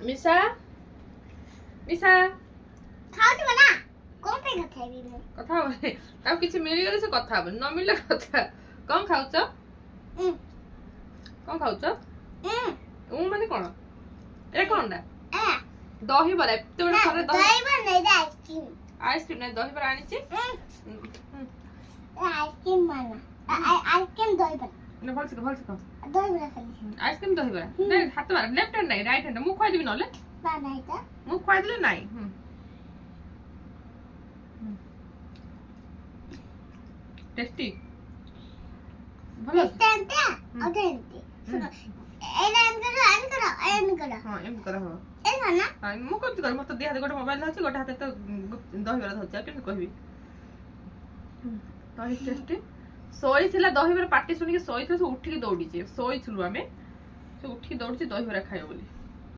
मिसा मिसा खाओ बना कौन पे खाता है भी कथा होबे अब किछि मिली गेले से कथा होबे न मिले कथा कौन खाउछ कौन खाउछ माने कोन ए कोनडा दही बरा एते बडा थरे दही बरा नहीं आइसक्रीम आइसक्रीम नहीं दही बरा आनी छी आइसक्रीम माना आइसक्रीम दही बरा न भल से खा दही बरा खाली आइसक्रीम दही बरा नहीं हाथ मार लेफ्ट हैंड नहीं राइट हैंड मु खाइ दिबि नले बा नहीं त मु खाइ दिले नहीं टेस्टी भलो टेस्टी अथेंटी सुनो एन करो हां एम करा हो ए ना हां मु कत कर मत देह गोटे मोबाइल धछि गोटे हाथे तो दही बरा धछि केन कहबी दही टेस्टी सोई थिला दही बरा पार्टी सुनी के सोई थे उठी के दौड़ी जे सोई थुलु हमें से उठी के दौड़ी दही बरा खायो बोली